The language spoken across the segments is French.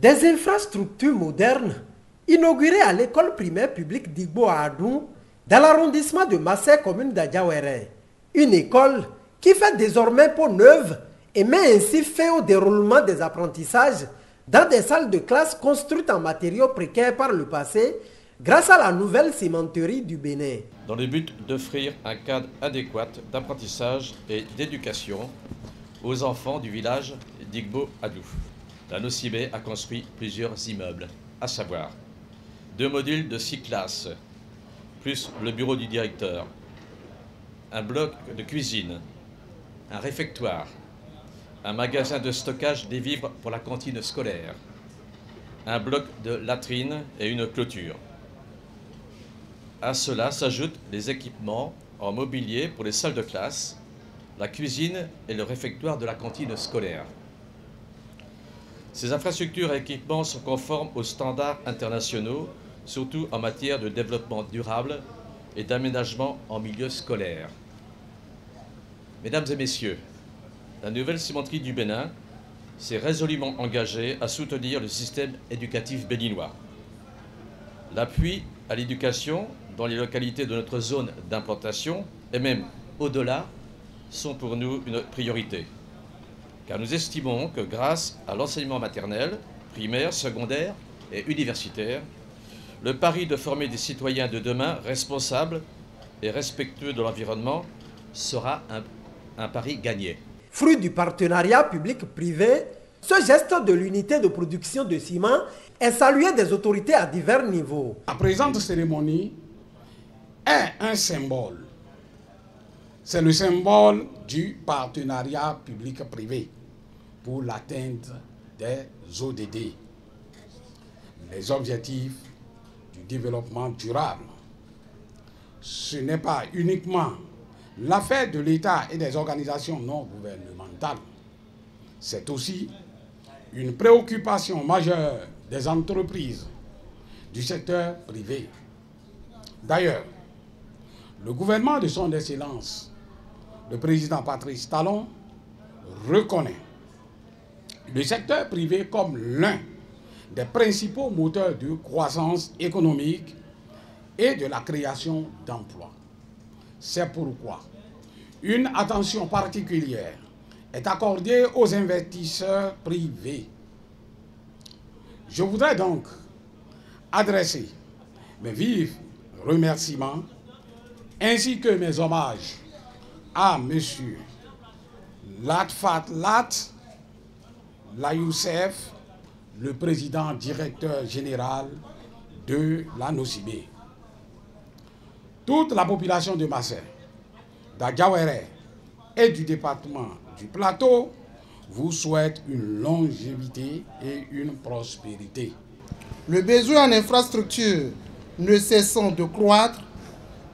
Des infrastructures modernes inaugurées à l'école primaire publique d'Igbo à Adou, dans l'arrondissement de Massé, commune d'Adjawere. Une école qui fait désormais peau neuve et met ainsi fin au déroulement des apprentissages dans des salles de classe construites en matériaux précaires par le passé grâce à la nouvelle cimenterie du Bénin. Dans le but d'offrir un cadre adéquat d'apprentissage et d'éducation aux enfants du village d'Igbo Adou, la Nocibé a construit plusieurs immeubles, à savoir 2 modules de 6 classes, plus le bureau du directeur, un bloc de cuisine, un réfectoire, un magasin de stockage des vivres pour la cantine scolaire, un bloc de latrines et une clôture. À cela s'ajoutent les équipements en mobilier pour les salles de classe, la cuisine et le réfectoire de la cantine scolaire. Ces infrastructures et équipements sont conformes aux standards internationaux, surtout en matière de développement durable et d'aménagement en milieu scolaire. Mesdames et messieurs, la nouvelle cimenterie du Bénin s'est résolument engagée à soutenir le système éducatif béninois. L'appui à l'éducation dans les localités de notre zone d'implantation et même au-delà sont pour nous une priorité. Car nous estimons que grâce à l'enseignement maternel, primaire, secondaire et universitaire, le pari de former des citoyens de demain responsables et respectueux de l'environnement sera un pari gagné. Fruit du partenariat public-privé, ce geste de l'unité de production de ciment est salué des autorités à divers niveaux. La présente cérémonie est un symbole. C'est le symbole du partenariat public-privé pour l'atteinte des ODD, les objectifs du développement durable. Ce n'est pas uniquement l'affaire de l'État et des organisations non gouvernementales. C'est aussi une préoccupation majeure des entreprises du secteur privé. D'ailleurs, le gouvernement de son Excellence, le président Patrice Talon, reconnaît le secteur privé comme l'un des principaux moteurs de croissance économique et de la création d'emplois. C'est pourquoi une attention particulière est accordée aux investisseurs privés. Je voudrais donc adresser mes vifs remerciements ainsi que mes hommages à M. Latfat Lat Layoussef, le président directeur général de la Nocibé. Toute la population de Massé, d'Adjawere et du département du Plateau vous souhaite une longévité et une prospérité. Le besoin en infrastructure ne cessant de croître,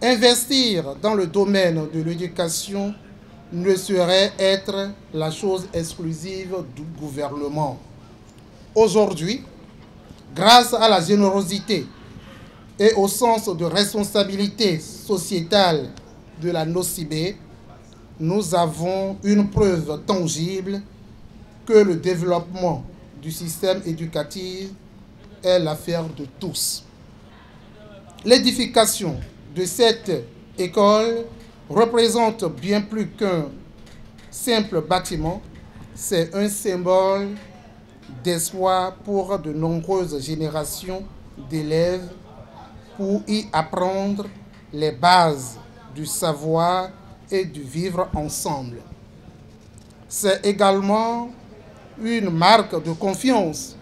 investir dans le domaine de l'éducation ne saurait être la chose exclusive du gouvernement. Aujourd'hui, grâce à la générosité et au sens de responsabilité sociétale de la Nocibé, nous avons une preuve tangible que le développement du système éducatif est l'affaire de tous. L'édification de cette école représente bien plus qu'un simple bâtiment, c'est un symbole d'espoir pour de nombreuses générations d'élèves pour y apprendre les bases du savoir et du vivre ensemble. C'est également une marque de confiance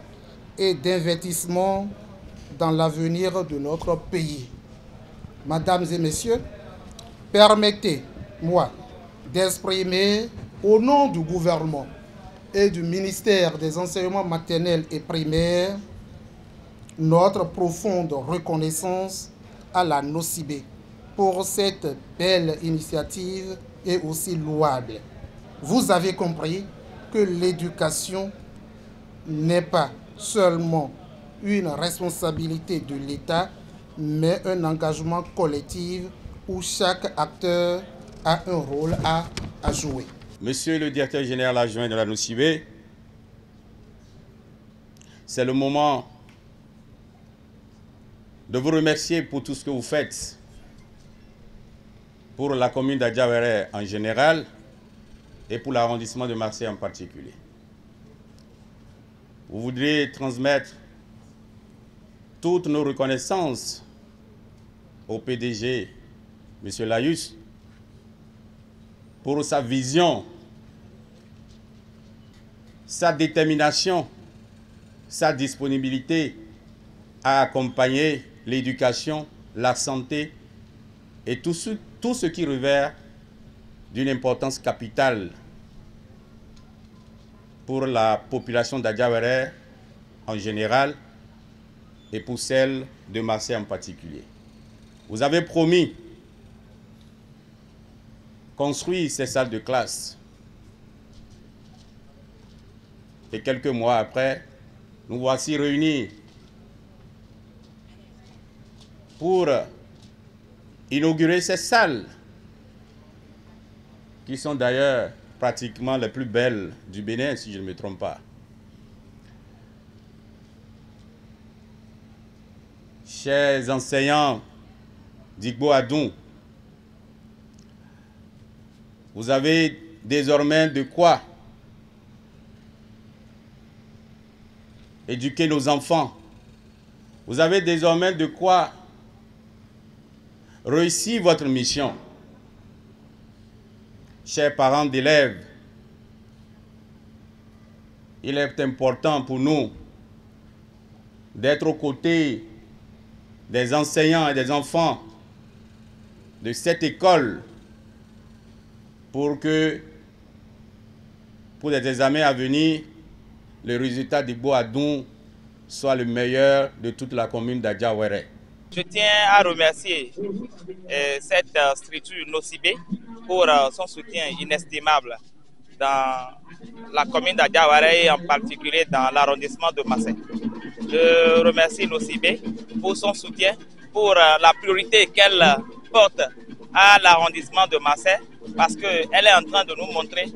et d'investissement dans l'avenir de notre pays. Mesdames et messieurs, permettez-moi d'exprimer au nom du gouvernement et du ministère des enseignements maternels et primaires notre profonde reconnaissance à la Nocibé pour cette belle initiative et aussi louable. Vous avez compris que l'éducation n'est pas seulement une responsabilité de l'État, mais un engagement collectif où chaque acteur a un rôle à jouer. Monsieur le directeur général adjoint de la Nocibé, c'est le moment de vous remercier pour tout ce que vous faites pour la commune d'Adjawéré en général et pour l'arrondissement de Marseille en particulier. Vous voudriez transmettre toutes nos reconnaissances au PDG, M. Layus, pour sa vision, sa détermination, sa disponibilité à accompagner l'éducation, la santé et tout ce qui revêt d'une importance capitale pour la population d'Adjawéré en général et pour celle de Marseille en particulier. Vous avez promis construire ces salles de classe. Et quelques mois après, nous voici réunis pour inaugurer ces salles, qui sont d'ailleurs pratiquement les plus belles du Bénin, si je ne me trompe pas. Chers enseignants d'Igbo Adoum, vous avez désormais de quoi éduquer nos enfants. Vous avez désormais de quoi réussir votre mission. Chers parents d'élèves, il est important pour nous d'être aux côtés des enseignants et des enfants de cette école pour que, pour les examens à venir, le résultat d'Igbo Adoum soit le meilleur de toute la commune d'Adjawéré. Je tiens à remercier cette structure Nosibé pour son soutien inestimable dans la commune d'Adjawéré et en particulier dans l'arrondissement de Marseille. Je remercie Nosibé pour son soutien, pour la priorité qu'elle porte à l'arrondissement de Marseille, parce qu'elle est en train de nous montrer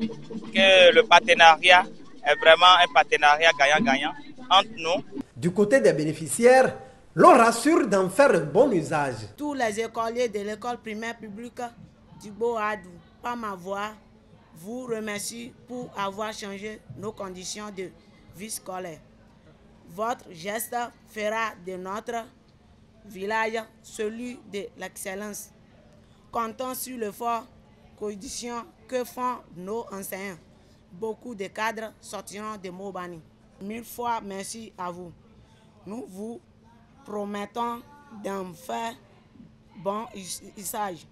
que le partenariat est vraiment un partenariat gagnant-gagnant entre nous. Du côté des bénéficiaires, l'on rassure d'en faire un bon usage. Tous les écoliers de l'école primaire publique d'Igbo Adoum, par ma voix, vous remercie pour avoir changé nos conditions de vie scolaire. Votre geste fera de notre village celui de l'excellence. Comptons sur l'effort cohésion que font nos enseignants. Beaucoup de cadres sortiront de Mobani. 1000 fois merci à vous. Nous vous promettons d'en faire bon usage.